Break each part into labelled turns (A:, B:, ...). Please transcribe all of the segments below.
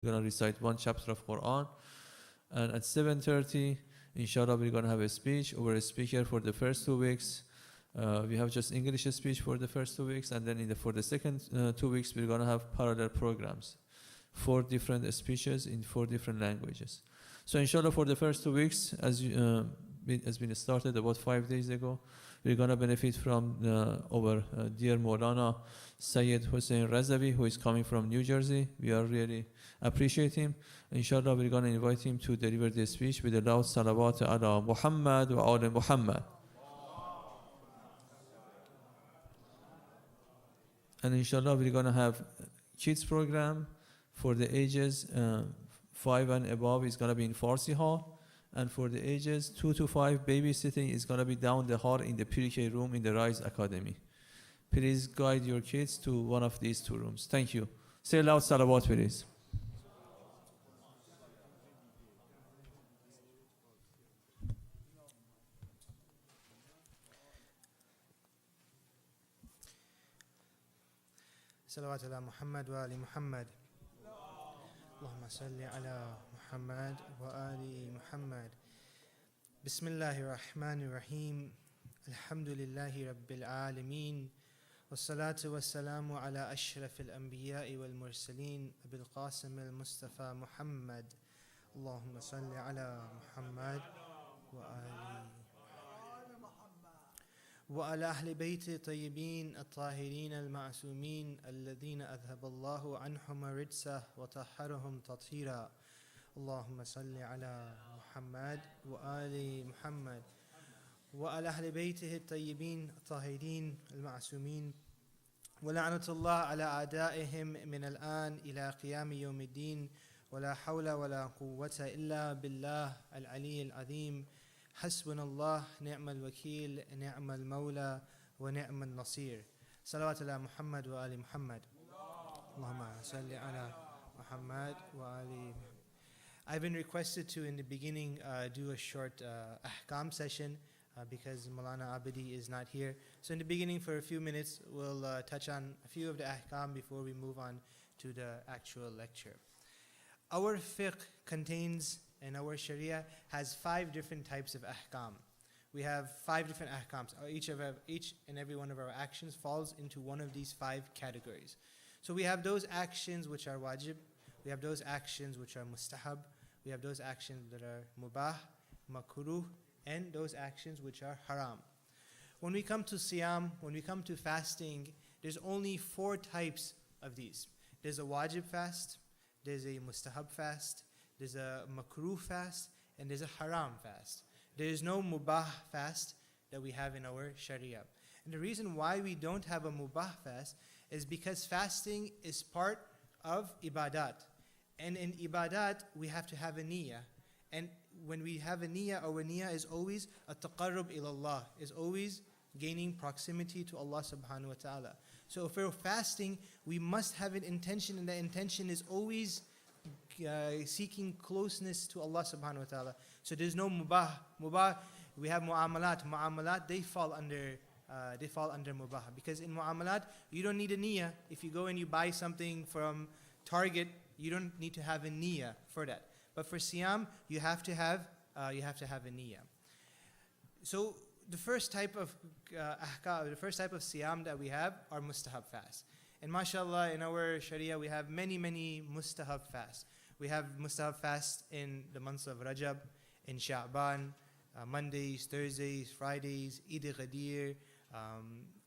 A: We're going to recite one chapter of Quran. And at 7:30, inshallah, we're going to have a speech over a speaker for the first 2 weeks. We have just English speech for the first 2 weeks, and then for the second 2 weeks, we're going to have parallel programs, 4 different speeches in 4 different languages. So inshallah, for the first 2 weeks, as it has been started about 5 days ago, we're going to benefit from our dear Maulana Sayyid Hussein Razavi, who is coming from New Jersey. We are really appreciate him. Inshallah, we're going to invite him to deliver the speech with a loud salawat ala Muhammad wa ala Muhammad. And inshallah, we're going to have kids program for the ages 5 and above. Is going to be in Farsi hall. And for the ages 2 to 5, babysitting is going to be down the hall in the pre-K room in the Rise Academy. Please guide your kids to one of these 2 rooms. Thank you. Say loud salawat, please.
B: صلوات على محمد وآل محمد اللهم صل على محمد وآل محمد بسم الله الرحمن الرحيم الحمد لله رب العالمين والصلاة والسلام على أشرف الأنبياء والمرسلين أبي القاسم المصطفى محمد اللهم صل على محمد وعلى أهل بيت الطيبين الطاهرين المعصومين الذين أذهب الله عنهم الرجس وطهرهم تطهيرا اللهم صل على محمد وآل محمد وعلى أهل بيته الطيبين الطاهرين المعصومين ولعنة الله على أعدائهم من الآن إلى قيام يوم الدين ولا حول ولا قوة إلا بالله العلي العظيم حسبنا الله نعم الوكيل نعم المولى ونعم النصير صلوات على محمد وآل محمد اللهم صل على محمد وآل محمد. I've been requested to in the beginning do a short ahkam session because Maulana Abidi is not here. So in the beginning for a few minutes we'll touch on a few of the ahkam before we move on to the actual lecture. Our fiqh contains and our Sharia has 5 different types of ahkam. We have 5 different ahkams. Each and every one of our actions falls into one of these 5 categories. So we have those actions which are wajib, we have those actions which are mustahab, we have those actions that are mubah, makruh, and those actions which are haram. When we come to siyam, when we come to fasting, there's only 4 types of these. There's a wajib fast, there's a mustahab fast, there's a makruh fast, and there's a haram fast. There is no mubah fast that we have in our sharia. And the reason why we don't have a mubah fast is because fasting is part of ibadat. And in ibadat, we have to have a niyyah. And when we have a niyyah, our niyyah is always a taqarrub ilallah, is always gaining proximity to Allah subhanahu wa ta'ala. So if we're fasting, we must have an intention, and the intention is always seeking closeness to Allah subhanahu wa ta'ala. So there's no mubah. Mubah, we have mu'amalat. Mu'amalat, they fall under mubah. Because in mu'amalat, you don't need a niyyah. If you go and you buy something from Target, you don't need to have a niyyah for that. But for siyam, you have to have a niyyah. So the first type of siyam that we have are mustahab fasts. And mashallah, in our sharia, we have many mustahab fasts. We have mustahab fasts in the months of Rajab, in Sha'ban, Mondays, Thursdays, Fridays, Eid al-Ghadir,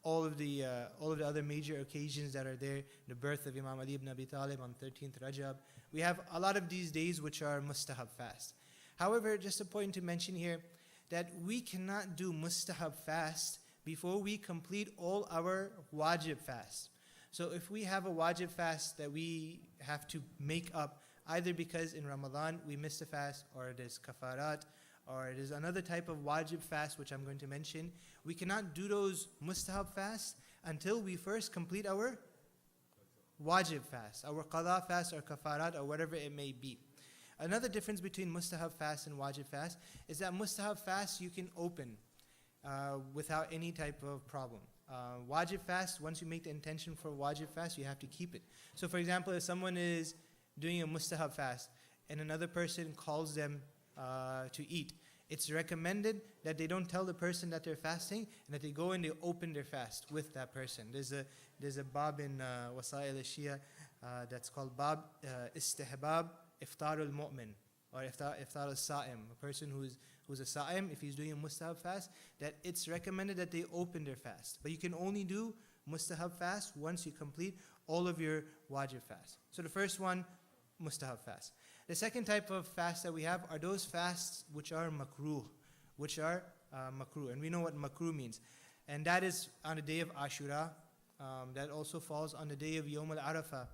B: all of the other major occasions that are there, the birth of Imam Ali ibn Abi Talib on 13th Rajab. We have a lot of these days which are mustahab fast. However, just a point to mention here, that we cannot do mustahab fast before we complete all our wajib fasts. So if we have a wajib fast that we have to make up, either because in Ramadan we missed a fast, or there's kafarat, or there's another type of wajib fast which I'm going to mention, we cannot do those mustahab fasts until we first complete our wajib fast, our qada fast or kafarat or whatever it may be. Another difference between mustahab fast and wajib fast is that mustahab fast you can open without any type of problem. Wajib fast, once you make the intention for wajib fast, you have to keep it. So for example, if someone is doing a mustahab fast and another person calls them to eat, it's recommended that they don't tell the person that they're fasting and that they go and they open their fast with that person. There's a bab in Wasa'il al-Shia that's called Bab Istihbab Iftar al-Mu'min, or Iftar al-Sa'im, a person who's a Sa'im, if he's doing a mustahab fast, that it's recommended that they open their fast. But you can only do mustahab fast once you complete all of your wajib fast. So the first one, mustahab fast. The second type of fast that we have are those fasts which are makruh, and we know what makruh means. And that is on the day of Ashura. That also falls on the day of Yawm al-Arafah.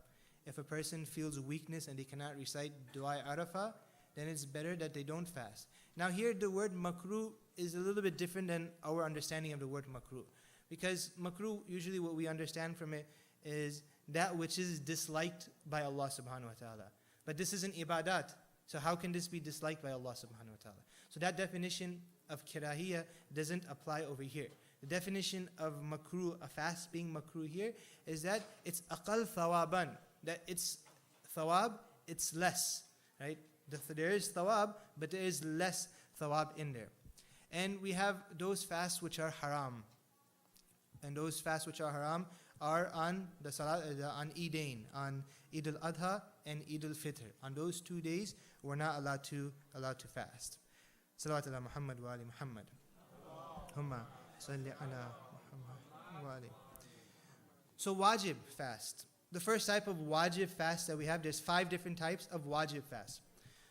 B: If a person feels weakness and they cannot recite Dua Arafah, then it's better that they don't fast. Now here the word makruh is a little bit different than our understanding of the word makruh. Because makruh, usually what we understand from it is that which is disliked by Allah subhanahu wa ta'ala. But this is an ibadat. So how can this be disliked by Allah subhanahu wa ta'ala? So that definition of kirahiyah doesn't apply over here. The definition of makruh, a fast being makruh here, is that it's aqal thawaban. That it's thawab, it's less. Right? There is thawab, but there is less thawab in there. And we have those fasts which are haram. And those fasts which are haram are on the salat, on Eidain, on Eid al-Adha and Eid al-Fitr. On those 2 days, we're not allowed to fast. Salawat ala Muhammad wa ali Muhammad. Humma salli ala Muhammad wa ali. So wajib fast. The first type of wajib fast that we have, there's 5 different types of wajib fast.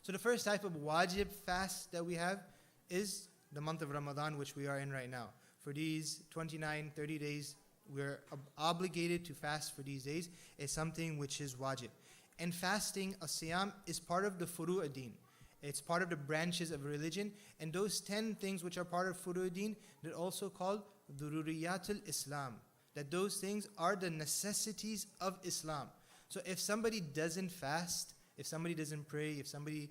B: So the first type of wajib fast that we have is the month of Ramadan, which we are in right now. For these 29, 30 days, we're obligated to fast for these days. It's something which is wajib. And fasting, as-siyam, is part of the furu'ad-din. It's part of the branches of religion. And those 10 things which are part of furu'ad-din, they're also called dururiyatul Islam. That those things are the necessities of Islam. So if somebody doesn't fast, if somebody doesn't pray, if somebody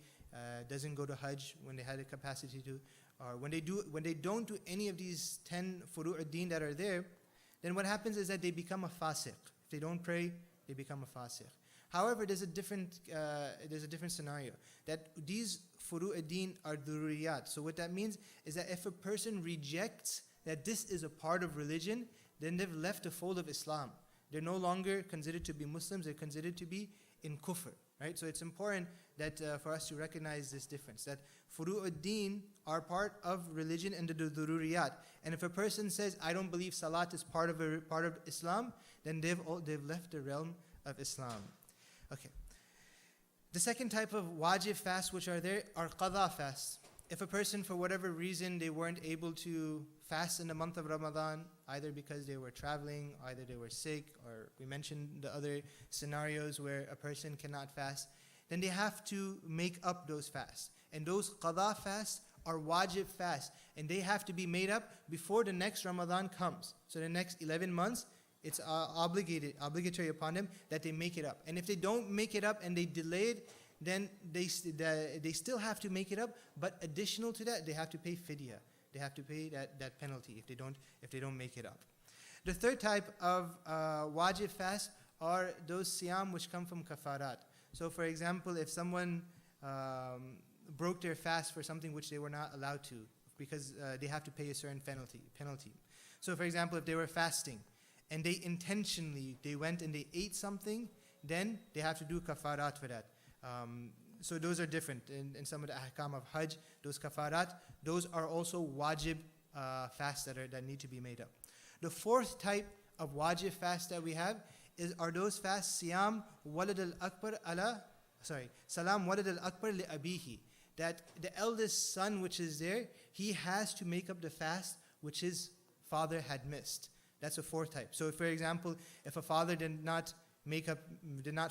B: doesn't go to Hajj when they had the capacity to, or when they don't do any of these 10 furu'ad-din that are there, then what happens is that they become a fasiq. If they don't pray, they become a fasiq. However, there's a different scenario, that these furu'ad-din are dururiyat. So what that means is that if a person rejects that this is a part of religion, then they've left the fold of Islam. They're no longer considered to be Muslims, they're considered to be in kufr. Right? So it's important that for us to recognize this difference, that furu'ad-din are part of religion and the dururiyat. And if a person says, I don't believe salat is part of Islam, then they've left the realm of Islam. Okay. The second type of wajib fasts which are there are qadha fasts. If a person, for whatever reason, they weren't able to fast in the month of Ramadan, either because they were traveling, either they were sick, or we mentioned the other scenarios where a person cannot fast, then they have to make up those fasts. And those qadha fasts are wajib fasts, and they have to be made up before the next Ramadan comes. So the next 11 months, it's obligatory upon them that they make it up. And if they don't make it up and they delay it, then they still have to make it up, but additional to that, they have to pay fidyah. They have to pay that penalty if they don't make it up. The third type of wajib fast are those siyam which come from kafarat. So for example, if someone broke their fast for something which they were not allowed to, because they have to pay a certain penalty. So for example, if they were fasting and they intentionally, they went and they ate something, then they have to do kafarat for that. So those are different. In some of the ahkam of Hajj, those kafarat, those are also wajib fasts that need to be made up. The fourth type of wajib fast that we have are those fasts, salam walad al-akbar li abihi. That the eldest son which is there, he has to make up the fast which his father had missed. That's a fourth type. So for example, if a father did not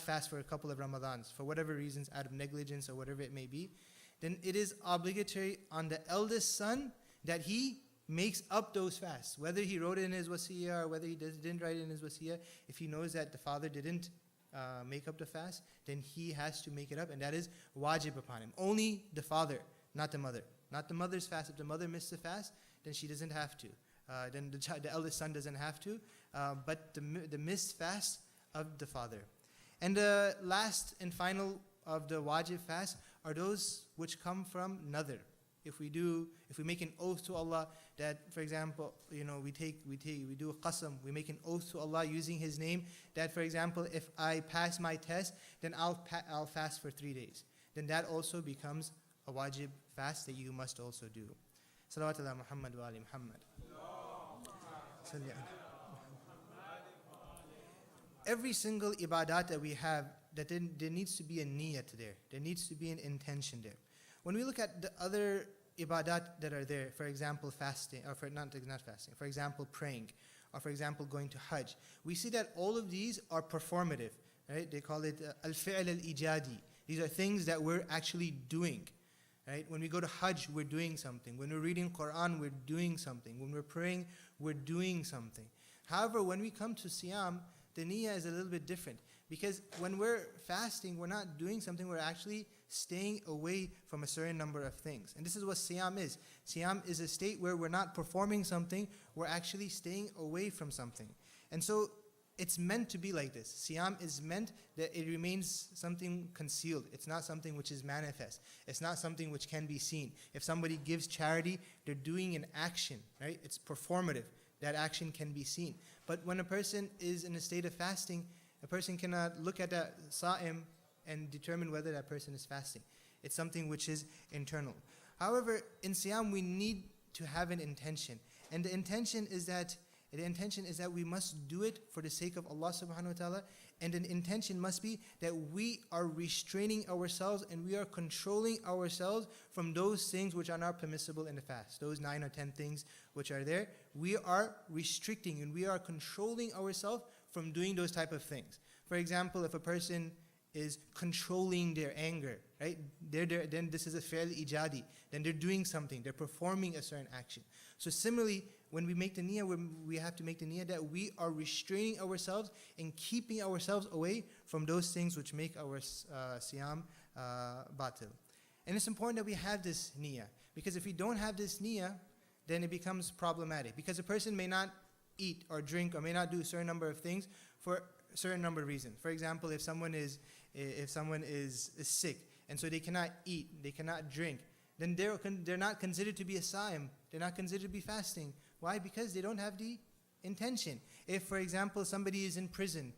B: fast for a couple of Ramadans, for whatever reasons, out of negligence or whatever it may be, then it is obligatory on the eldest son that he makes up those fasts. Whether he wrote it in his wasiyah or whether he didn't write it in his wasiyah, if he knows that the father didn't make up the fast, then he has to make it up, and that is wajib upon him. Only the father, not the mother. Not the mother's fast. If the mother missed the fast, then she doesn't have to. Then the eldest son doesn't have to. But the missed fast of the father. And the last and final of the wajib fast are those which come from nadr. If we make an oath to Allah that, for example, we do a qasam, we make an oath to Allah using His name that, for example, if I pass my test, then I'll fast for 3 days. Then that also becomes a wajib fast that you must also do. Salawat ala Muhammad wa ali Muhammad. Salli ala. Every single ibadat that we have, that there needs to be a niyyat there. There needs to be an intention there. When we look at the other ibadat that are there, for example, fasting, or not fasting, for example, praying, or for example, going to Hajj, we see that all of these are performative, right? They call it al-fi'l al-ijadi. These are things that we're actually doing, right? When we go to Hajj, we're doing something. When we're reading Quran, we're doing something. When we're praying, we're doing something. However, when we come to Siyam, the niyyah is a little bit different. Because when we're fasting, we're not doing something, we're actually staying away from a certain number of things. And this is what Siyam is. Siyam is a state where we're not performing something, we're actually staying away from something. And so it's meant to be like this. Siyam is meant that it remains something concealed. It's not something which is manifest. It's not something which can be seen. If somebody gives charity, they're doing an action, right? It's performative. That action can be seen. But when a person is in a state of fasting, a person cannot look at that sa'im and determine whether that person is fasting. It's something which is internal. However, in Siyam, we need to have an intention. And the intention is that we must do it for the sake of Allah subhanahu wa ta'ala. And an intention must be that we are restraining ourselves and we are controlling ourselves from those things which are not permissible in the fast. Those 9 or 10 things which are there, we are restricting and we are controlling ourselves from doing those type of things. For example, if a person is controlling their anger, right? Then this is a fairly ijadi. Then they're doing something. They're performing a certain action. So similarly, when we make the niyyah, we have to make the niyyah that we are restraining ourselves and keeping ourselves away from those things which make our siyam batil. And it's important that we have this niyyah. Because if we don't have this niyyah, then it becomes problematic. Because a person may not eat or drink or may not do a certain number of things for a certain number of reasons. For example, if someone is sick and so they cannot eat, they cannot drink, then they're not considered to be a sa'im. They're not considered to be fasting. Why? Because they don't have the intention. If, for example, somebody is in prison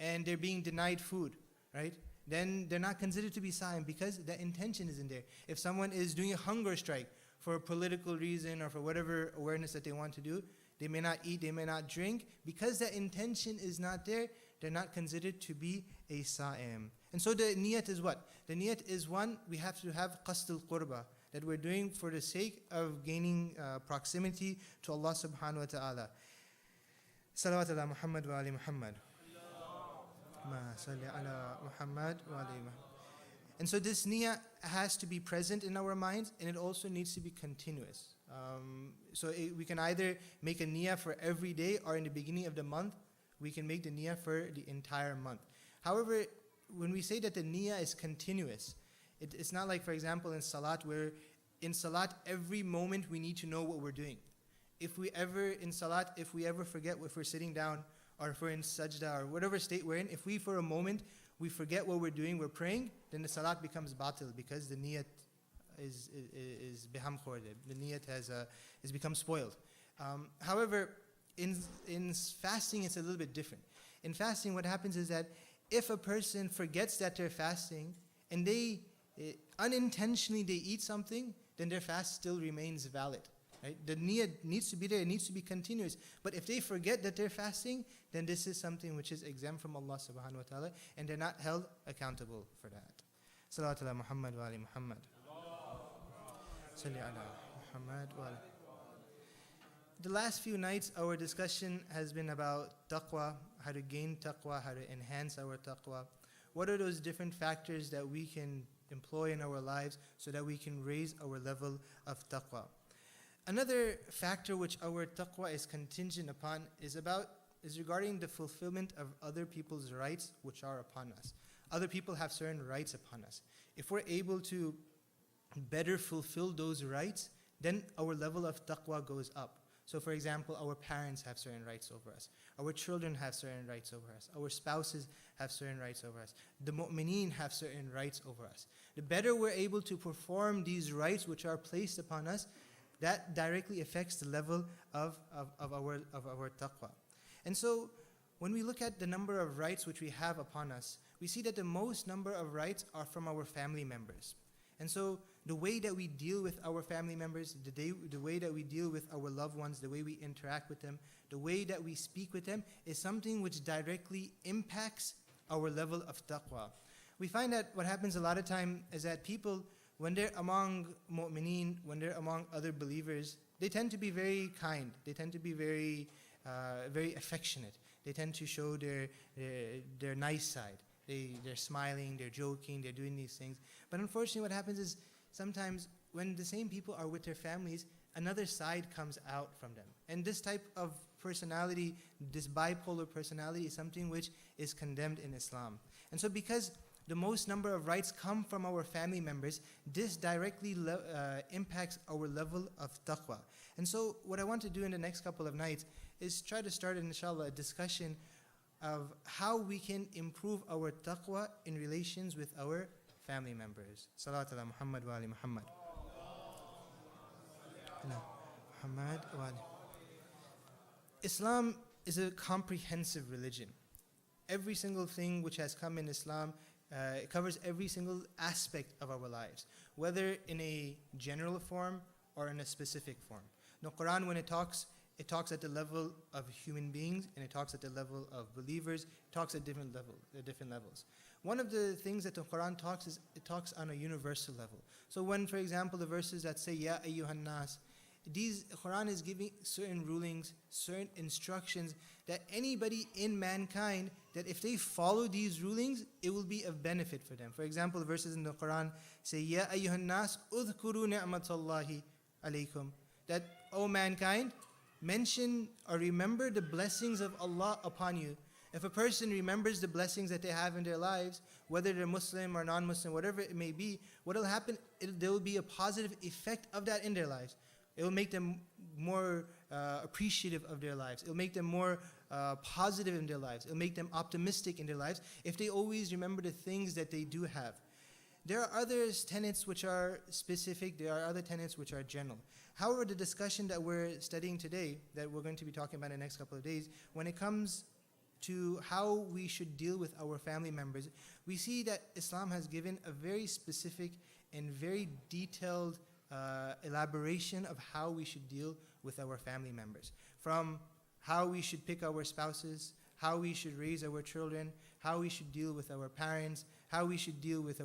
B: and they're being denied food, right? Then they're not considered to be sa'im because the intention isn't there. If someone is doing a hunger strike for a political reason or for whatever awareness that they want to do, they may not eat, they may not drink. Because that intention is not there, they're not considered to be a sa'im. And so the niyat is what? The niyat is one, we have to have qasd al-qurba, that we're doing for the sake of gaining proximity to Allah subhanahu wa ta'ala. Salawat ala Muhammad wa ali Muhammad. Ma salli ala Muhammad wa ali Muhammad. And so this niyyah has to be present in our minds, and it also needs to be continuous. We can either make a niyyah for every day, or in the beginning of the month, we can make the niyyah for the entire month. However, when we say that the niyyah is continuous, it's not like, for example, in salat, where in salat, every moment we need to know what we're doing. If we ever forget if we're sitting down, or if we're in sajda, or whatever state we're in, if we for a moment, we forget what we're doing, we're praying, then the salat becomes batil, because the niyat is biham khord. The niyat has become spoiled. However, in fasting, it's a little bit different. In fasting, what happens is that if a person forgets that they're fasting, and they unintentionally they eat something, then their fast still remains valid. Right? The niyyah needs to be there, it needs to be continuous. But if they forget that they're fasting, then this is something which is exempt from Allah subhanahu wa ta'ala, and they're not held accountable for that. Salawat ala Muhammad wa ali Muhammad. Salli ala Muhammad wa ali. The last few nights, our discussion has been about taqwa, how to gain taqwa, how to enhance our taqwa. What are those different factors that we can employ in our lives so that we can raise our level of taqwa? Another factor which our taqwa is contingent upon is regarding the fulfillment of other people's rights which are upon us. Other people have certain rights upon us. If we're able to better fulfill those rights, then our level of taqwa goes up. So for example, our parents have certain rights over us. Our children have certain rights over us. Our spouses have certain rights over us. The mu'mineen have certain rights over us. The better we're able to perform these rights which are placed upon us, that directly affects the level of our taqwa. And so, when we look at the number of rights which we have upon us, we see that the most number of rights are from our family members. And so, the way that we deal with our family members, the way that we deal with our loved ones, the way we interact with them, the way that we speak with them is something which directly impacts our level of taqwa. We find that what happens a lot of time is that people, when they're among mu'mineen, when they're among other believers, they tend to be very kind. They tend to be very affectionate. They tend to show their nice side. They're smiling, they're joking, they're doing these things. But unfortunately what happens is sometimes when the same people are with their families, another side comes out from them. And this type of personality, this bipolar personality, is something which is condemned in Islam. And so because the most number of rights come from our family members, this directly impacts our level of taqwa. And so what I want to do in the next couple of nights is try to start, inshallah, a discussion of how we can improve our taqwa in relations with our family members. Salat ala Muhammad wa ali Muhammad. Muhammad wa ali. Islam is a comprehensive religion. Every single thing which has come in Islam, it covers every single aspect of our lives, whether in a general form or in a specific form. The Quran, when it talks at the level of human beings, and it talks at the level of believers. It talks at different levels. One of the things that the Quran talks is it talks on a universal level. So when, for example, the verses that say Ya ayyuhan nas, these Quran is giving certain rulings, certain instructions that anybody in mankind, that if they follow these rulings, it will be of benefit for them. For example, the verses in the Quran say Ya ayyuhan nas udhkuru ni'matallahi alaykum, that, O mankind, mention or remember the blessings of Allah upon you. If a person remembers the blessings that they have in their lives, whether they're Muslim or non-Muslim, whatever it may be, what will happen, there will be a positive effect of that in their lives. It will make them more appreciative of their lives. It will make them more positive in their lives. It will make them optimistic in their lives if they always remember the things that they do have. There are other tenets which are specific. There are other tenets which are general. However, the discussion that we're studying today, that we're going to be talking about in the next couple of days, when it comes to how we should deal with our family members, we see that Islam has given a very specific and very detailed elaboration of how we should deal with our family members. From how we should pick our spouses, how we should raise our children, how we should deal with our parents, how we should deal with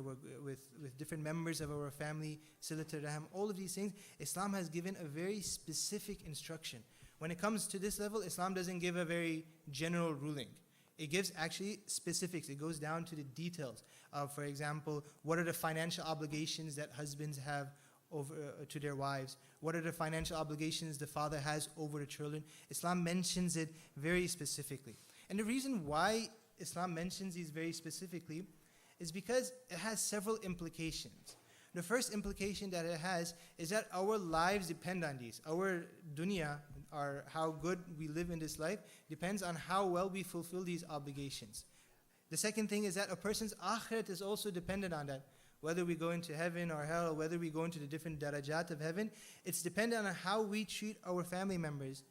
B: different members of our family, silat rahim, all of these things, Islam has given a very specific instruction. When it comes to this level, Islam doesn't give a very general ruling. It gives actually specifics. It goes down to the details of, for example, what are the financial obligations that husbands have over to their wives? What are the financial obligations the father has over the children? Islam mentions it very specifically. And the reason why Islam mentions these very specifically is because it has several implications. The first implication that it has is that our lives depend on these. Our dunya, or how good we live in this life, depends on how well we fulfill these obligations. The second thing is that a person's akhirat is also dependent on that. Whether we go into heaven or hell, or whether we go into the different darajat of heaven, it's dependent on how we treat our family members.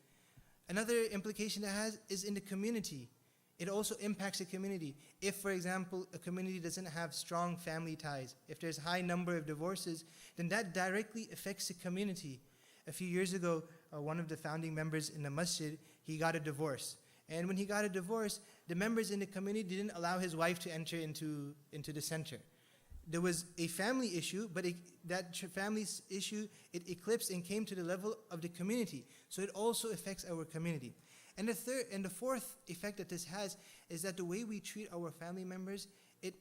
B: Another implication it has is in the community. It also impacts the community. If, for example, a community doesn't have strong family ties, if there's a high number of divorces, then that directly affects the community. A few years ago, one of the founding members in the masjid, he got a divorce. And when he got a divorce, the members in the community didn't allow his wife to enter into the center. There was a family issue, but that family issue, it eclipsed and came to the level of the community. So it also affects our community. And the fourth effect that this has is that the way we treat our family members, it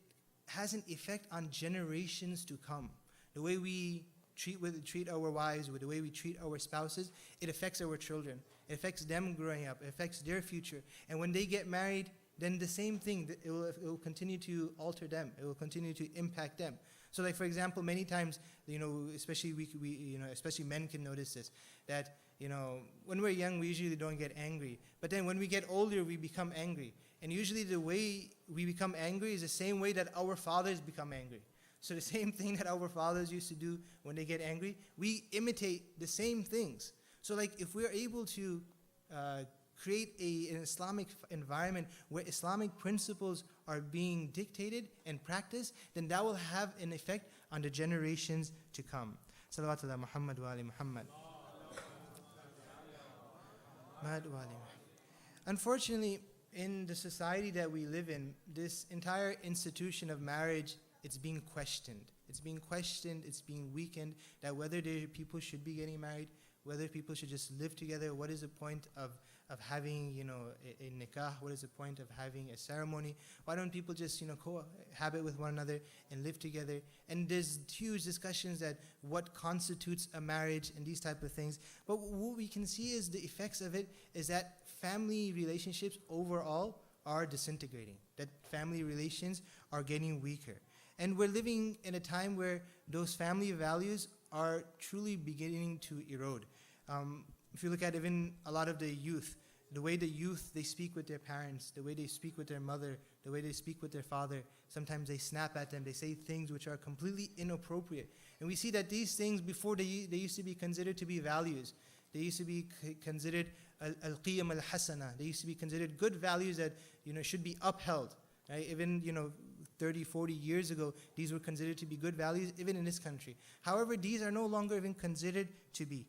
B: has an effect on generations to come. The way we treat our wives, with the way we treat our spouses, it affects our children. It affects them growing up. It affects their future. And when they get married, then the same thing, it will continue to alter them. It will continue to impact them. So, like, for example, many times, especially especially men can notice this, that when we're young, we usually don't get angry. But then when we get older, we become angry. And usually the way we become angry is the same way that our fathers become angry. So the same thing that our fathers used to do when they get angry, we imitate the same things. So like if we're able to create an Islamic environment where Islamic principles are being dictated and practiced, then that will have an effect on the generations to come. Salawatullah Muhammad wa ali Muhammad. Unfortunately, in the society that we live in, this entire institution of marriage, it's being questioned. It's being questioned, it's being weakened, that whether people should be getting married, whether people should just live together, what is the point of having, a nikah, what is the point of having a ceremony? Why don't people just, cohabit with one another and live together? And there's huge discussions that what constitutes a marriage and these type of things. But what we can see is the effects of it is that family relationships overall are disintegrating, that family relations are getting weaker. And we're living in a time where those family values are truly beginning to erode. If you look at even a lot of the youth, the way the youth, they speak with their parents, the way they speak with their mother, the way they speak with their father, sometimes they snap at them, they say things which are completely inappropriate. And we see that these things before they used to be considered to be values. They used to be considered al-qiyam al-hasana. They used to be considered good values that should be upheld. Right? Even 30, 40 years ago, these were considered to be good values, even in this country. However, these are no longer even considered to be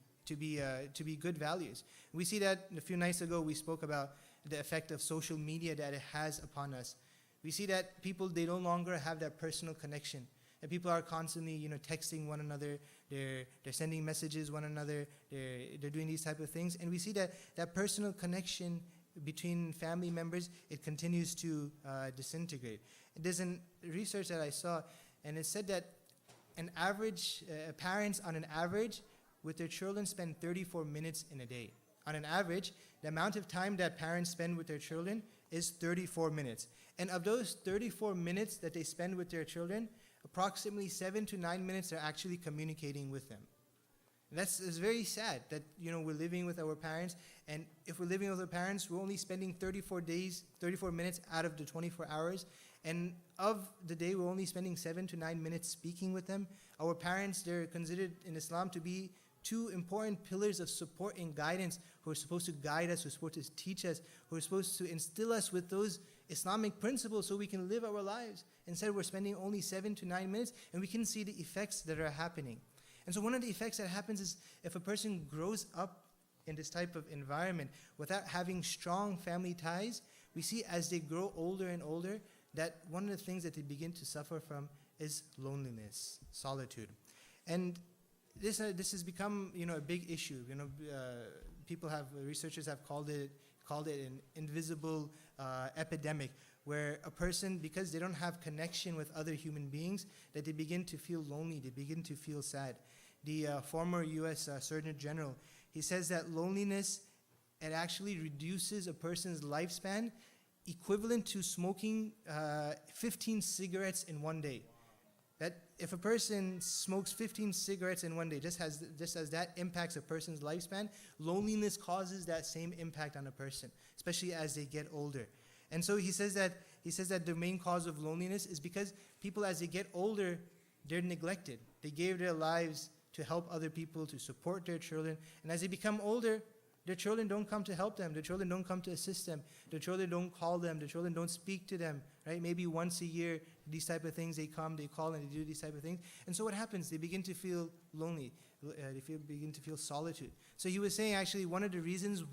B: good values. We see that a few nights ago we spoke about the effect of social media that it has upon us. We see that people, they no longer have that personal connection. And people are constantly, texting one another, they're sending messages one another, they're doing these type of things. And we see that personal connection between family members, it continues to disintegrate. There's a research that I saw, and it said that parents on an average with their children spend 34 minutes in a day. On an average, the amount of time that parents spend with their children is 34 minutes. And of those 34 minutes that they spend with their children, approximately 7 to 9 minutes are actually communicating with them. And it's very sad that we're living with our parents, and if we're living with our parents, we're only spending 34 minutes out of the 24 hours, and of the day, we're only spending 7 to 9 minutes speaking with them. Our parents, they're considered in Islam to be two important pillars of support and guidance, who are supposed to guide us, who are supposed to teach us, who are supposed to instill us with those Islamic principles so we can live our lives. Instead, we're spending only 7 to 9 minutes, and we can see the effects that are happening. And so one of the effects that happens is if a person grows up in this type of environment without having strong family ties, we see as they grow older and older that one of the things that they begin to suffer from is loneliness, solitude. And this has become a big issue. Researchers have called it an invisible epidemic, where a person, because they don't have connection with other human beings, that they begin to feel lonely, they begin to feel sad. The former U.S. Surgeon General, he says that loneliness, it actually reduces a person's lifespan equivalent to smoking 15 cigarettes in one day. That if a person smokes 15 cigarettes in one day, just as that impacts a person's lifespan, loneliness causes that same impact on a person, especially as they get older. And so he says that the main cause of loneliness is because people, as they get older, they're neglected. They gave their lives to help other people, to support their children, and as they become older, their children don't come to help them. Their children don't come to assist them. Their children don't call them. Their children don't speak to them, right? Maybe once a year, these type of things, they come, they call, and they do these type of things. And so what happens? They begin to feel lonely. They begin to feel solitude. So he was saying, actually, one of the reasons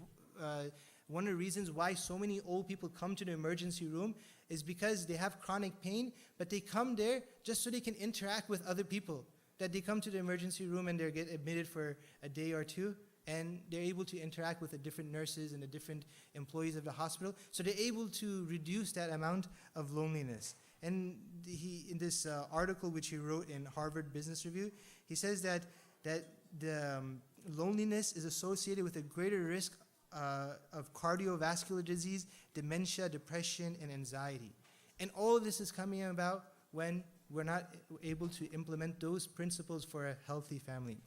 B: why so many old people come to the emergency room is because they have chronic pain, but they come there just so they can interact with other people. That they come to the emergency room and they get admitted for a day or two, and they're able to interact with the different nurses and the different employees of the hospital. So they're able to reduce that amount of loneliness. And in this article which he wrote in Harvard Business Review, he says that the loneliness is associated with a greater risk of cardiovascular disease, dementia, depression, and anxiety. And all of this is coming about when we're not able to implement those principles for a healthy family.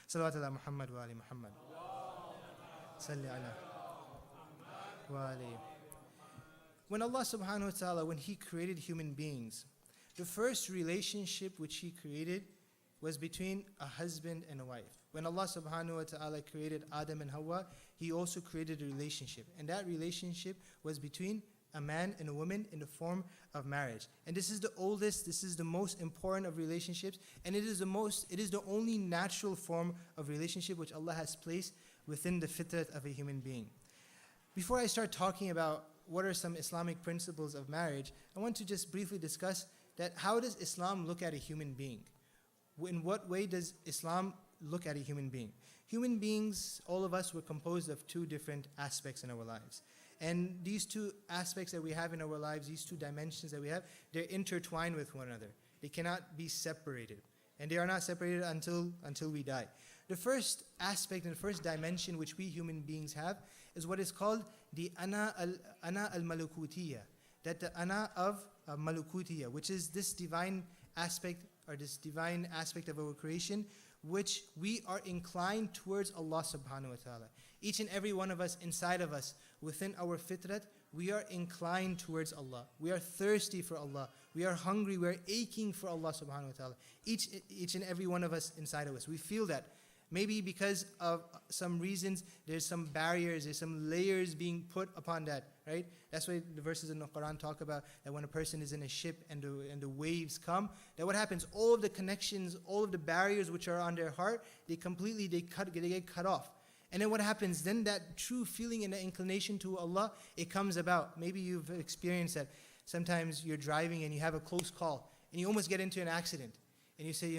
B: Salawatullah Muhammad wa ali Muhammad. Salli ala wa alayhi. When Allah subhanahu wa ta'ala, when He created human beings, the first relationship which He created was between a husband and a wife. When Allah subhanahu wa ta'ala created Adam and Hawa, He also created a relationship. And that relationship was between a man and a woman in the form of marriage. And this is the oldest, this is the most important of relationships, and it is the only natural form of relationship which Allah has placed within the fitrat of a human being. Before I start talking about what are some Islamic principles of marriage, I want to just briefly discuss that how does Islam look at a human being? In what way does Islam look at a human being? Human beings, all of us, were composed of two different aspects in our lives. And these two aspects that we have in our lives, these two dimensions that we have, they're intertwined with one another. They cannot be separated. And they are not separated until we die. The first aspect and the first dimension which we human beings have is what is called the ana al-malukutiyya. That the ana of malukutiyya, which is this divine aspect or this divine aspect of our creation, which we are inclined towards Allah subhanahu wa ta'ala. Each and every one of us, inside of us, within our fitrat, we are inclined towards Allah. We are thirsty for Allah. We are hungry. We are aching for Allah subhanahu wa ta'ala. Each and every one of us inside of us. We feel that. Maybe because of some reasons, there's some barriers, there's some layers being put upon that, right? That's why the verses in the Quran talk about that when a person is in a ship and the waves come, that what happens? All of the connections, all of the barriers which are on their heart, they get cut off. And then what happens? Then that true feeling and the inclination to Allah, it comes about. Maybe you've experienced that. Sometimes you're driving and you have a close call and you almost get into an accident. And you say,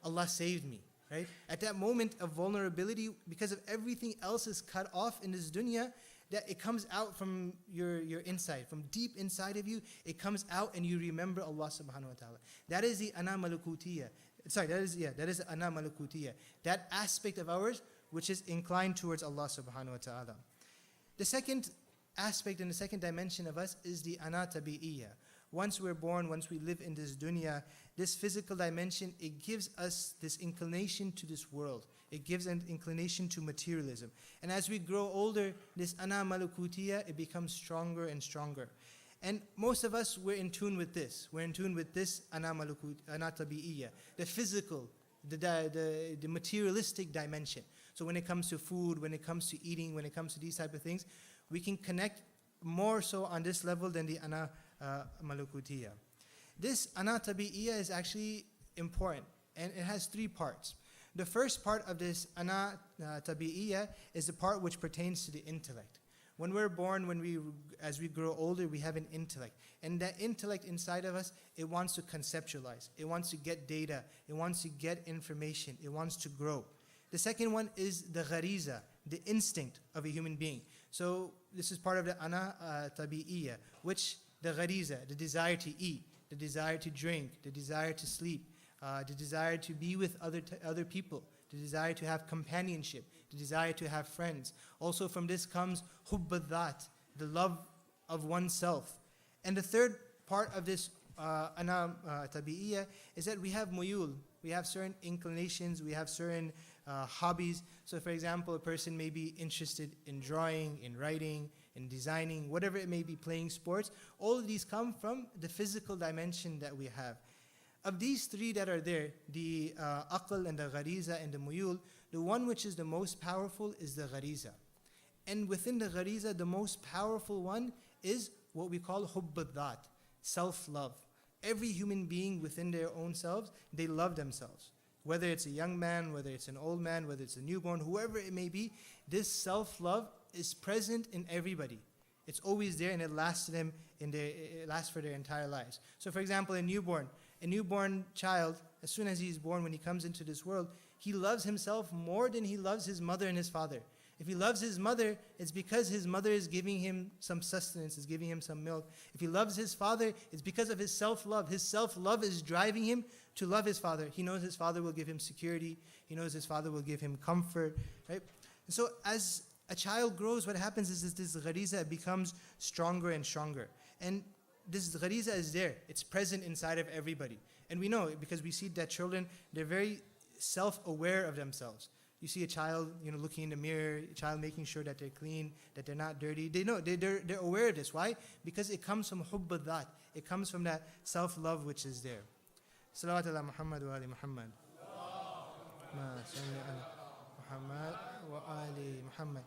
B: Allah saved me. Right? At that moment of vulnerability, because of everything else is cut off in this dunya, that it comes out from your inside, from deep inside of you, it comes out and you remember Allah subhanahu wa ta'ala. That is the ana malukutiyya. That is ana malukutiyya. That aspect of ours which is inclined towards Allah subhanahu wa ta'ala. The second aspect and the second dimension of us is the ana tabi'iyya. Once we're born, once we live in this dunya, this physical dimension, it gives us this inclination to this world. It gives an inclination to materialism. And as we grow older, this ana malukutiyya, it becomes stronger and stronger. And most of us, we're in tune with this. We're in tune with this ana tabi'iyya, the physical, the materialistic dimension. So when it comes to food, when it comes to eating, when it comes to these type of things, we can connect more so on this level than the ana malukutiyya. This ana tabi'iyya is actually important, and it has three parts. The first part of this ana tabi'iyya is the part which pertains to the intellect. When we're born, as we grow older, we have an intellect. And that intellect inside of us, it wants to conceptualize. It wants to get data. It wants to get information. It wants to grow. The second one is the ghariza, the instinct of a human being. So this is part of the ana tabi'iyya, which the ghariza, the desire to eat, the desire to drink, the desire to sleep, the desire to be with other people, the desire to have companionship, the desire to have friends. Also from this comes hubb al-dhat, the love of oneself. And the third part of this ana tabi'iyya is that we have muyul. We have certain inclinations, we have certain hobbies. So for example, a person may be interested in drawing, in writing, in designing, whatever it may be, playing sports. All of these come from the physical dimension that we have. Of these three that are there, the aql and the ghariza and the muyul, the one which is the most powerful is the ghariza. And within the ghariza, the most powerful one is what we call hubb al-dhat, self-love. Every human being within their own selves, they love themselves. Whether it's a young man, whether it's an old man, whether it's a newborn, whoever it may be, this self-love is present in everybody. It's always there and it lasts for their entire lives. So for example, a newborn child, as soon as he's born, when he comes into this world, he loves himself more than he loves his mother and his father. If he loves his mother, it's because his mother is giving him some sustenance, is giving him some milk. If he loves his father, it's because of his self-love. His self-love is driving him to love his father. He knows his father will give him security. He knows his father will give him comfort, right? And so as a child grows, what happens is this ghariza becomes stronger and stronger. And this ghariza is there. It's present inside of everybody. And we know it because we see that children, they're very self-aware of themselves. You see a child, looking in the mirror, a child making sure that they're clean, that they're not dirty. They know, they're aware of this. Why? Because it comes from hubb al-dhat. It comes from that self-love which is there. Salawat ala Muhammad wa ali Muhammad. Ma salli ala Muhammad wa ali Muhammad.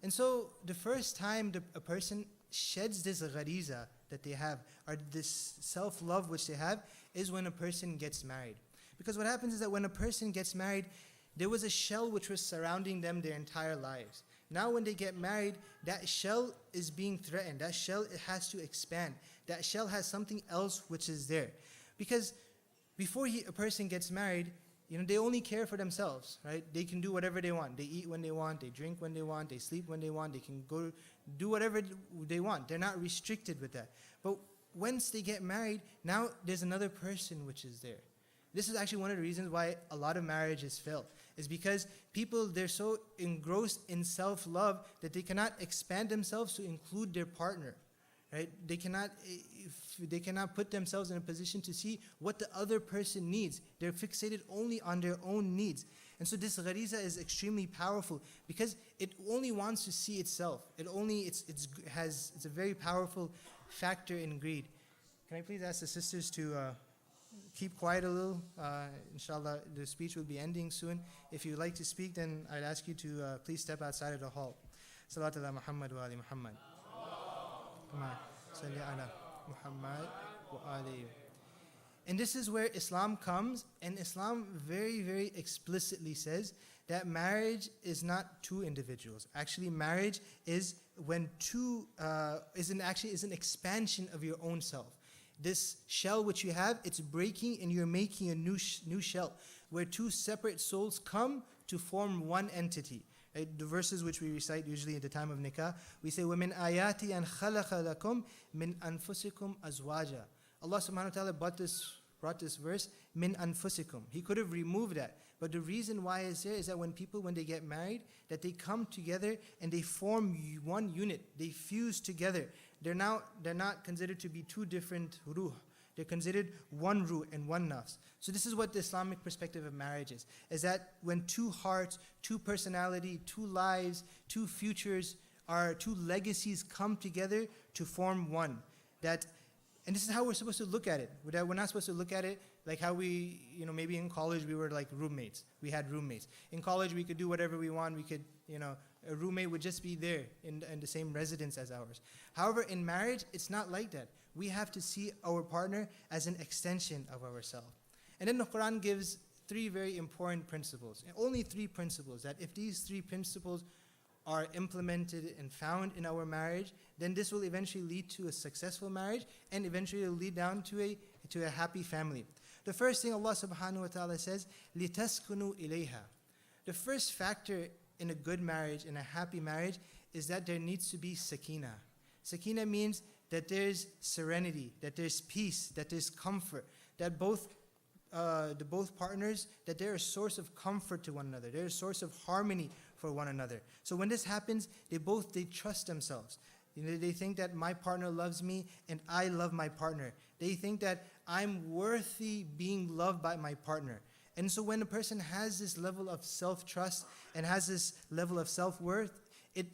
B: And so the first time a person sheds this ghariza that they have, or this self-love which they have, is when a person gets married. Because what happens is that when a person gets married, there was a shell which was surrounding them their entire lives. Now when they get married, that shell is being threatened. That shell, it has to expand. That shell has something else which is there. Because before a person gets married, they only care for themselves, right? They can do whatever they want. They eat when they want, they drink when they want, they sleep when they want, they can go do whatever they want. They're not restricted with that. But once they get married, now there's another person which is there. This is actually one of the reasons why a lot of marriages fail, is because people, they're so engrossed in self-love that they cannot expand themselves to include their partner, right? They cannot put themselves in a position to see what the other person needs. They're fixated only on their own needs. And so this ghariza is extremely powerful because it only wants to see itself. It's a very powerful factor in greed. Can I please ask the sisters to keep quiet a little? Inshallah, the speech will be ending soon. If you'd like to speak, then I'd ask you to please step outside of the hall. Salat ala Muhammad wa ali Muhammad. Salli ala Muhammad wa ali. And this is where Islam comes, and Islam very, very explicitly says that marriage is not two individuals. Actually, marriage is when is an expansion of your own self. This shell which you have, it's breaking and you're making a new shell where two separate souls come to form one entity. Right? The verses which we recite usually at the time of nikah, we say, وَمِنْ آيَاتِ أَنْ خَلَقَ لَكُمْ مِنْ أَنفُسِكُمْ أَزْوَاجًا. Allah subhanahu wa ta'ala brought this verse, min anfusikum. He could have removed that. But the reason why it's there is that when they get married, that they come together and they form one unit. They fuse together. They're not considered to be two different ruh. They're considered one ruh and one nafs. So this is what the Islamic perspective of marriage is that when two hearts, two personality, two lives, two futures, two legacies come together to form one. And this is how we're supposed to look at it. We're not supposed to look at it like how we, maybe in college we were like roommates. We had roommates. In college we could do whatever we want. We could, a roommate would just be there in the same residence as ours. However, in marriage, it's not like that. We have to see our partner as an extension of ourselves. And then the Quran gives three very important principles. And only three principles, that if these three principles are implemented and found in our marriage, then this will eventually lead to a successful marriage and eventually will lead down to a happy family. The first thing Allah subhanahu wa ta'ala says, لِتَسْكُنُوا إِلَيْهَا. The first factor in a good marriage, in a happy marriage, is that there needs to be sakina. Sakina means that there's serenity, that there's peace, that there's comfort, that both partners, that they're a source of comfort to one another. They're a source of harmony for one another. So when this happens, they trust themselves. They think that my partner loves me and I love my partner. They think that I'm worthy being loved by my partner. And so when a person has this level of self-trust and has this level of self-worth, it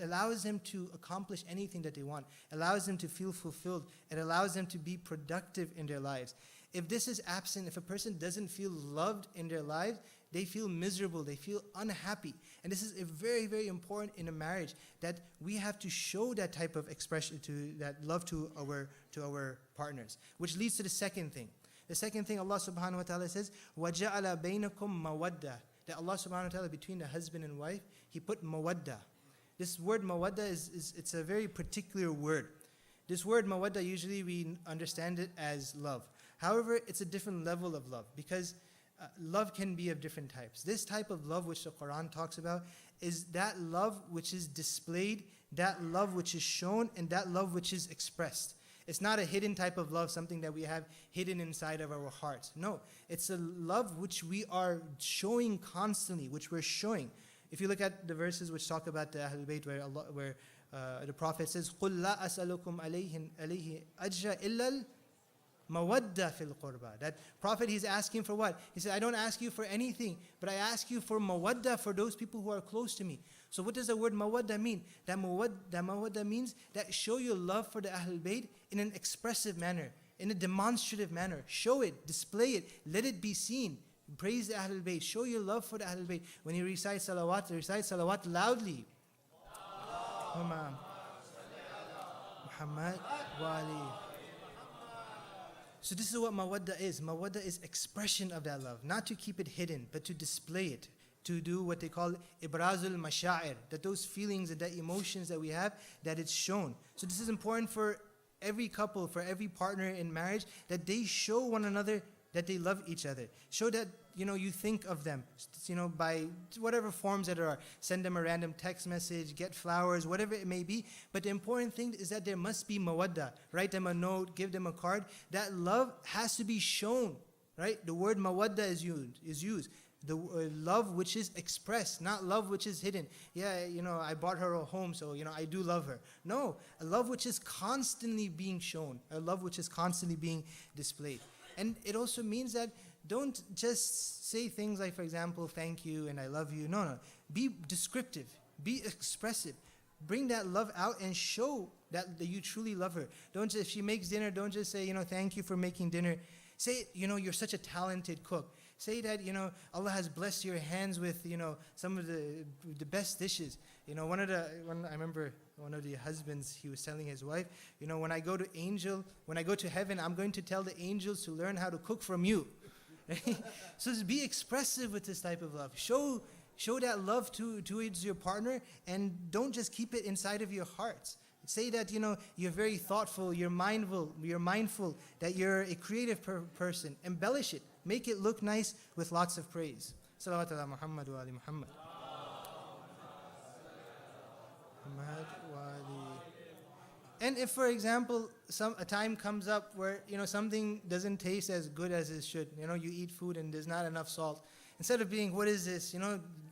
B: allows them to accomplish anything that they want. It allows them to feel fulfilled. It allows them to be productive in their lives. If this is absent, if a person doesn't feel loved in their lives, they feel miserable, they feel unhappy. And this is very, very important in a marriage, that we have to show that type of expression, to that love to our partners. Which leads to the second thing. The second thing, Allah subhanahu wa ta'ala says, وَجَعَلَ بَيْنَكُمْ مَوَدَّةً. That Allah subhanahu wa ta'ala, between the husband and wife, He put mawadda. This word mawadda it's a very particular word. This word mawadda, usually we understand it as love. However, it's a different level of love, because love can be of different types. This type of love which the Quran talks about is that love which is displayed, that love which is shown, and that love which is expressed. It's not a hidden type of love, something that we have hidden inside of our hearts. No, it's a love which we are showing constantly, which we're showing. If you look at the verses which talk about the Ahlul Bayt, where the Prophet says, قُلْ لَا أَسْأَلُكُمْ عَلَيْهِ أَجْرًا إِلَّا mawadda fil qurba. That Prophet, he's asking for what? He said, I don't ask you for anything, but I ask you for mawadda for those people who are close to me. So what does the word mawadda mean? That mawadda means that show your love for the Ahlul Bayt in an expressive manner, in a demonstrative manner. Show it, display it, let it be seen. Praise the Ahlul Bayt. Show your love for the Ahlul Bayt. When you recite salawat loudly. Muhammad wa Ali. So this is what mawadda is. Mawadda is expression of that love. Not to keep it hidden, but to display it. To do what they call ibrazul mashair. That those feelings and that emotions that we have, that it's shown. So this is important for every couple, for every partner in marriage, that they show one another that they love each other. Show that, you think of them, by whatever forms that there are. Send them a random text message, get flowers, whatever it may be. But the important thing is that there must be mawadda. Write them a note, give them a card. That love has to be shown, right? The word mawadda is used. The love which is expressed, not love which is hidden. Yeah, I bought her a home, so, I do love her. No, a love which is constantly being shown, a love which is constantly being displayed. And it also means that don't just say things like, for example, thank you and I love you. No. Be descriptive. Be expressive. Bring that love out and show that you truly love her. If she makes dinner, don't just say, thank you for making dinner. Say, you're such a talented cook. Say that, Allah has blessed your hands with, some of the best dishes. I remember one of the husbands, he was telling his wife, when I go to heaven, I'm going to tell the angels to learn how to cook from you. So just be expressive with this type of love. Show that love towards your partner, and don't just keep it inside of your hearts. Say that, you're very thoughtful, you're mindful that you're a creative person. Embellish it. Make it look nice with lots of praise. Salawat ala Muhammad wa ali Muhammad. Muhammad wa ali. And if, for example, a time comes up where, something doesn't taste as good as it should. You eat food and there's not enough salt. Instead of being, what is this?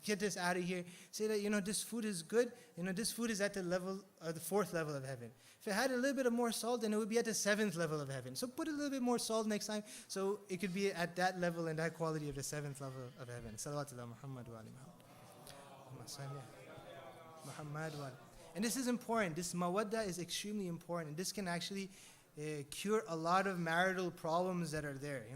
B: Get this out of here. Say that, this food is good. This food is at the level, the 4th level of heaven. If it had a little bit of more salt, then it would be at the 7th level of heaven. So put a little bit more salt next time, so it could be at that level and that quality of the 7th level of heaven. Salawatullah Muhammad wa ali Muhammad wa ali. And this is important. This mawadda is extremely important. This can actually cure a lot of marital problems that are there.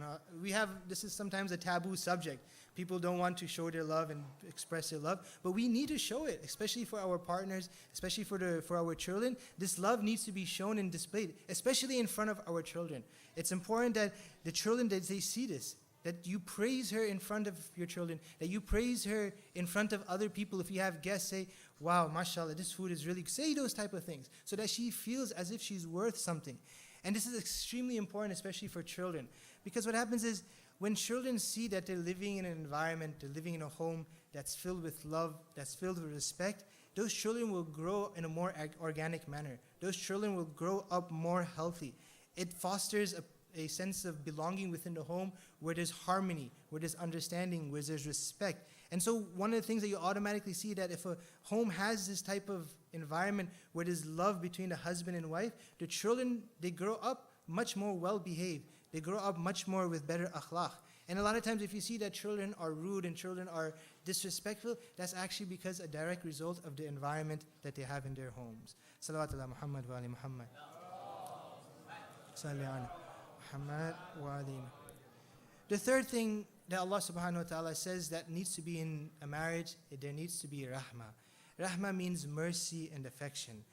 B: This is sometimes a taboo subject. People don't want to show their love and express their love, but we need to show it, especially for our partners, especially for our children. This love needs to be shown and displayed, especially in front of our children. It's important that the children, that they see this, that you praise her in front of your children, that you praise her in front of other people. If you have guests, say, wow, mashallah, this food is really good. Say those type of things, so that she feels as if she's worth something. And this is extremely important, especially for children, because what happens is, when children see that they're living in an environment, they're living in a home that's filled with love, that's filled with respect, those children will grow in a more organic manner. Those children will grow up more healthy. It fosters a sense of belonging within the home, where there's harmony, where there's understanding, where there's respect. And so one of the things that you automatically see, that if a home has this type of environment where there's love between the husband and wife, the children, they grow up much more well-behaved. They grow up much more with better akhlaq. And a lot of times if you see that children are rude and children are disrespectful, that's actually because a direct result of the environment that they have in their homes. Salawatullah Muhammad wa ali Muhammad. Salli ala Muhammad wa ali. The third thing that Allah subhanahu wa ta'ala says that needs to be in a marriage, there needs to be rahmah. Rahmah means mercy and affection.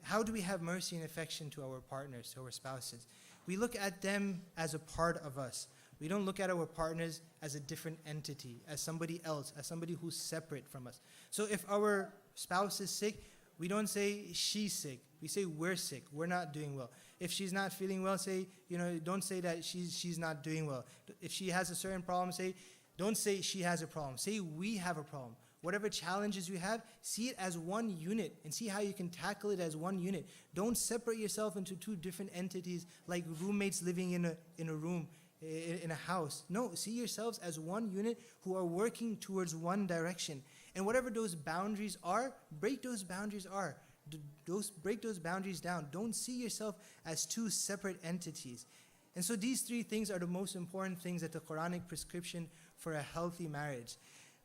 B: How do we have mercy and affection to our partners, to our spouses? We look at them as a part of us. We don't look at our partners as a different entity, as somebody else, as somebody who's separate from us. So if our spouse is sick, we don't say she's sick. We say we're sick. We're not doing well. If she's not feeling well, don't say that she's not doing well. If she has a certain problem, don't say she has a problem. Say we have a problem. Whatever challenges you have, see it as one unit and see how you can tackle it as one unit. Don't separate yourself into two different entities, like roommates living in a room, in a house. No, see yourselves as one unit who are working towards one direction. And whatever those boundaries are, break those boundaries break those boundaries down. Don't see yourself as two separate entities. And so these three things are the most important things that the Quranic prescription for a healthy marriage.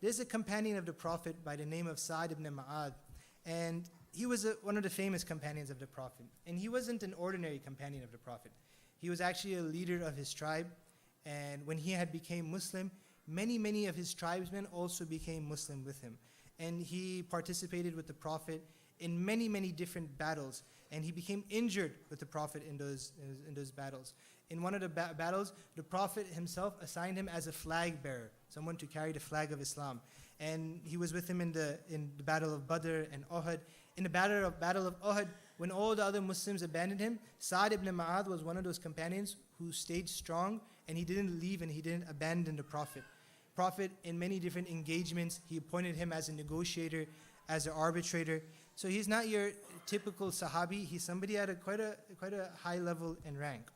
B: There's a companion of the Prophet by the name of Sa'd ibn Mu'adh, and he was one of the famous companions of the Prophet. And he wasn't an ordinary companion of the Prophet. He was actually a leader of his tribe, and when he had become Muslim, many of his tribesmen also became Muslim with him. And he participated with the Prophet in many different battles, and he became injured with the Prophet in those battles. In one of the battles, the Prophet himself assigned him as a flag bearer, someone to carry the flag of Islam. And he was with him in the battle of Badr and Uhud. In the battle of Uhud, when all the other Muslims abandoned him, Sa'd ibn Mu'adh was one of those companions who stayed strong, and he didn't leave and he didn't abandon the Prophet. Prophet, in many different engagements, he appointed him as a negotiator, as an arbitrator. So he's not your typical Sahabi. He's somebody at quite a high level and rank.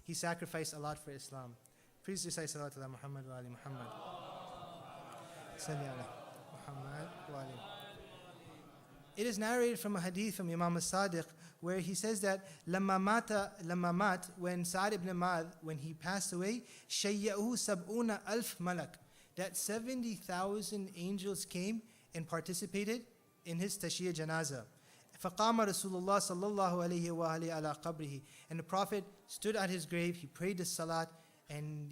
B: He sacrificed a lot for Islam. Please recite Salawat ala Muhammad wa ali Muhammad. Salli ala Muhammad wa ali. It is narrated from a hadith from Imam al-Sadiq where he says that lamma mat, when Sa'd ibn Mu'adh, when he passed away, shayya'uhu sab'una alf malak, that 70,000 angels came and participated in his tashiyya janazah. فَقَامَ رَسُولُ اللَّهِ صَلَّى اللَّهُ عَلَيْهِ وَآلِهِ عَلَىٰ قَبْرِهِ. And the Prophet stood at his grave, he prayed the salat, and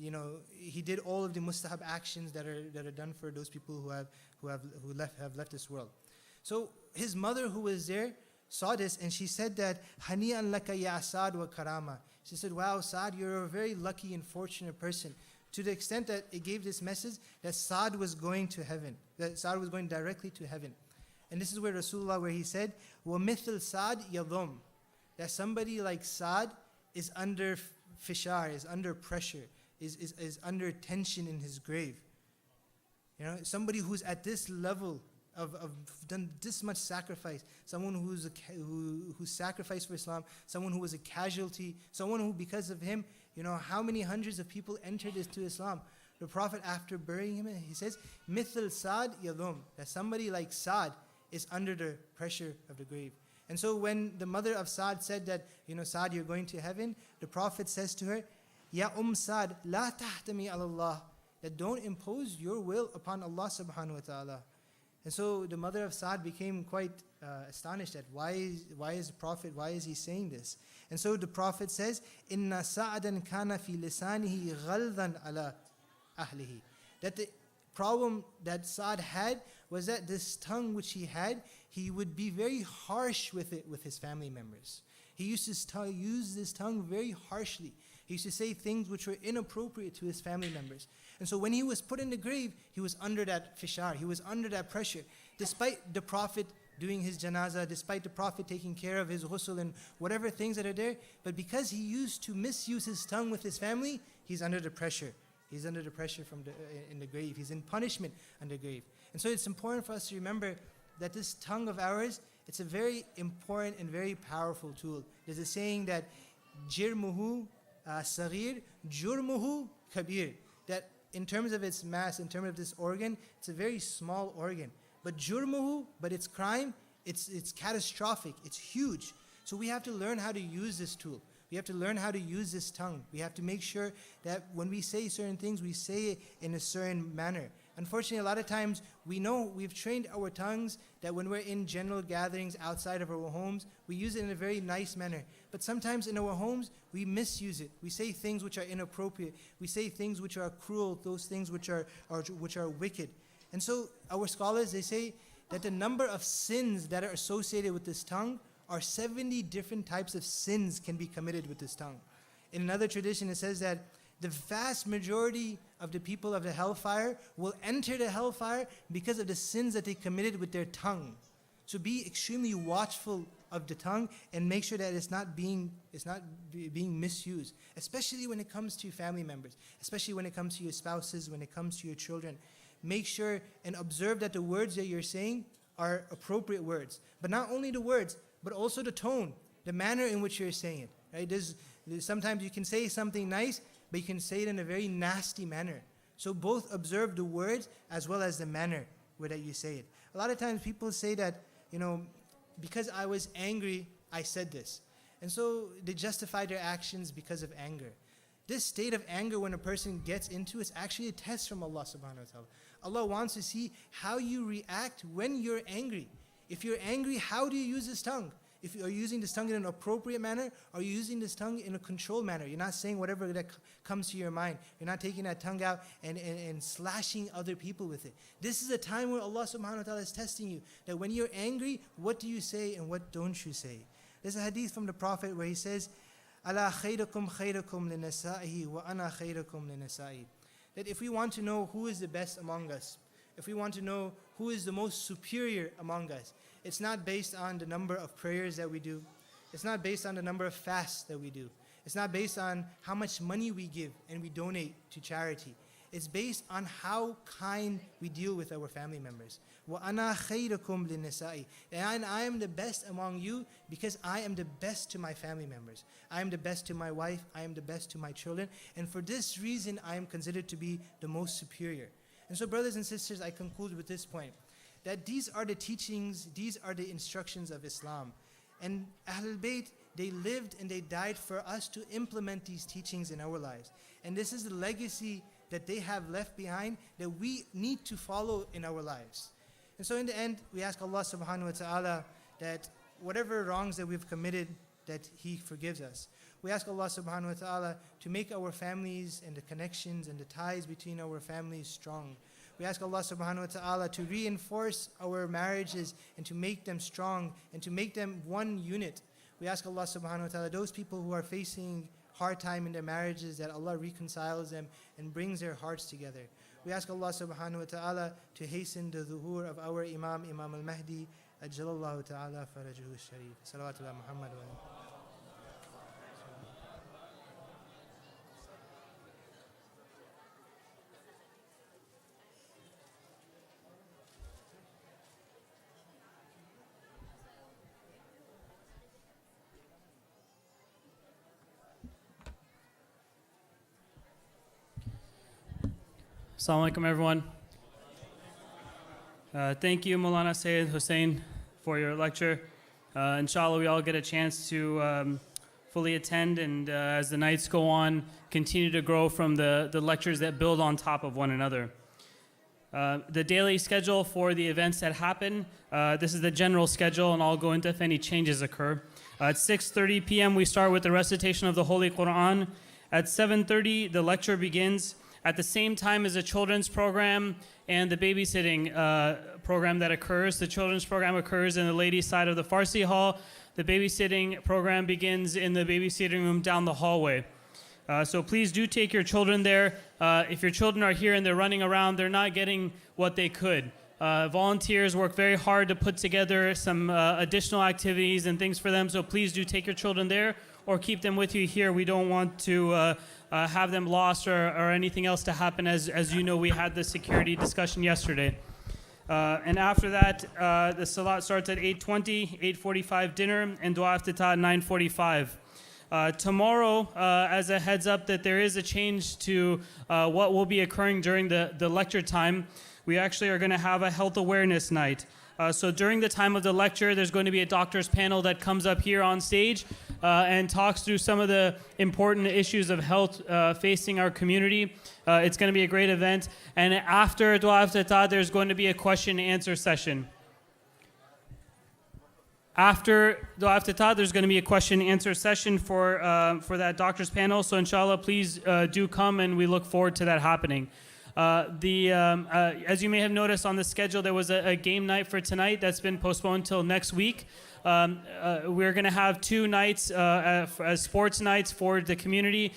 B: he did all of the mustahab actions that are done for those people who have left this world. So his mother, who was there, saw this, and she said that hani'an laka ya Sa'd wa karama. She said, wow, Sa'd, you're a very lucky and fortunate person, to the extent that it gave this message that Sa'd was going to heaven, that Sa'd was going directly to heaven. And this is where Rasulullah, where he said, وَمِثْلْ Sa'd يَضُمْ, that somebody like Sa'd is under fishar, is under pressure, is under tension in his grave. Somebody who's at this level of done this much sacrifice, someone who sacrificed for Islam, someone who was a casualty, someone who, because of him, how many hundreds of people entered into Islam. The Prophet, after burying him, he says, "Mithl Sa'd yadhum," that somebody like Sa'd is under the pressure of the grave. And so when the mother of Sa'd said that, Sa'd, you're going to heaven, the Prophet says to her, "Ya Sa'd, la tahtami ala Allah," that don't impose your will upon Allah subhanahu wa ta'ala. And so the mother of Sa'd became quite astonished at why is the Prophet, why is he saying this? And so the Prophet says, "Inna Sa'dan kana fi lisanihi ghaldan ala ahlihi," that the problem that Sa'd had was that this tongue which he had, he would be very harsh with it with his family members. He used to use this tongue very harshly. He used to say things which were inappropriate to his family members. And so when he was put in the grave, he was under that fishar, he was under that pressure. Despite the Prophet doing his janazah, despite the Prophet taking care of his ghusl and whatever things that are there, but because he used to misuse his tongue with his family, he's under the pressure. He's under the pressure in the grave. He's in punishment in the grave. And so it's important for us to remember that this tongue of ours, it's a very important and very powerful tool. There's a saying that jirmuhu saghir, jurmuhu kabir, that in terms of its mass, in terms of this organ, it's a very small organ. But jurmuhu, but its crime, it's catastrophic, it's huge. So we have to learn how to use this tool. We have to learn how to use this tongue. We have to make sure that when we say certain things, we say it in a certain manner. Unfortunately, a lot of times we've trained our tongues that when we're in general gatherings outside of our homes, we use it in a very nice manner. But sometimes in our homes, we misuse it. We say things which are inappropriate. We say things which are cruel, those things which are wicked. And so our scholars, they say that the number of sins that are associated with this tongue are 70 different types of sins can be committed with this tongue. In another tradition, it says that the vast majority of the people of the hellfire will enter the hellfire because of the sins that they committed with their tongue. So be extremely watchful of the tongue and make sure that it's not being misused, especially when it comes to family members, especially when it comes to your spouses, when it comes to your children. Make sure and observe that the words that you're saying are appropriate words. But not only the words, but also the tone, the manner in which you're saying it. Right? There's sometimes you can say something nice, but you can say it in a very nasty manner. So both observe the words as well as the manner where that you say it. A lot of times people say that, because I was angry, I said this. And so they justify their actions because of anger. This state of anger when a person gets into is actually a test from Allah subhanahu wa ta'ala. Allah wants to see how you react when you're angry. If you're angry, how do you use this tongue? If you are using this tongue in an appropriate manner, or are you using this tongue in a controlled manner? You're not saying whatever that comes to your mind. You're not taking that tongue out and slashing other people with it. This is a time where Allah subhanahu wa ta'ala is testing you. That when you're angry, what do you say and what don't you say? There's a hadith from the Prophet where he says, "Ala khayrakum khayrakum linasa'ihi wa ana khayrakum linasa'i." That if we want to know who is the best among us, if we want to know who is the most superior among us, it's not based on the number of prayers that we do. It's not based on the number of fasts that we do. It's not based on how much money we give and we donate to charity. It's based on how kind we deal with our family members. وَأَنَا خَيْرَكُمْ لِلنِّسَاءِ. And I am the best among you because I am the best to my family members. I am the best to my wife. I am the best to my children. And for this reason, I am considered to be the most superior. And so, brothers and sisters, I conclude with this point, that these are the teachings, these are the instructions of Islam. And Ahlul Bayt, they lived and they died for us to implement these teachings in our lives. And this is the legacy that they have left behind that we need to follow in our lives. And so in the end, we ask Allah subhanahu wa ta'ala that whatever wrongs that we've committed, that He forgives us. We ask Allah subhanahu wa ta'ala to make our families and the connections and the ties between our families strong. We ask Allah subhanahu wa ta'ala to reinforce our marriages and to make them strong and to make them one unit. We ask Allah subhanahu wa ta'ala, those people who are facing hard time in their marriages, that Allah reconciles them and brings their hearts together. We ask Allah subhanahu wa ta'ala to hasten the zuhur of our Imam al-Mahdi, ajjalallahu ta'ala farajuhu sharif. Salawatullah Muhammad wa alayhi.
C: Assalamu alaikum, everyone. Thank you, Maulana Sayyid Hussein, for your lecture. Inshallah, we all get a chance to fully attend, and as the nights go on, continue to grow from the lectures that build on top of one another. The daily schedule for the events that happen, this is the general schedule, and I'll go into if any changes occur. At 6:30 p.m., we start with the recitation of the Holy Quran. At 7:30, the lecture begins. At the same time as the children's program and the babysitting program that occurs. The children's program occurs in the ladies' side of the Farsi hall. The babysitting program begins in the babysitting room down the hallway. So please do take your children there. If your children are here and they're running around, they're not getting what they could. Volunteers work very hard to put together some additional activities and things for them. So please do take your children there or keep them with you here. We don't want to have them lost or anything else to happen. As you know, we had the security discussion yesterday. And after that, the salat starts at 8:20, 8:45 dinner, and dua iftitah at 9:45. Tomorrow, as a heads up that there is a change to what will be occurring during the lecture time, we actually are going to have a health awareness night. So during the time of the lecture, there's going to be a doctor's panel that comes up here on stage and talks through some of the important issues of health facing our community. It's going to be a great event. And after Dua Iftitah, there's going to be a question and answer session. After Dua Iftitah, there's going to be a question and answer session for that doctor's panel. So inshallah, please do come, and we look forward to that happening. As you may have noticed on the schedule, there was a game night for tonight that's been postponed till next week. We're going to have 2 nights as sports nights for the community.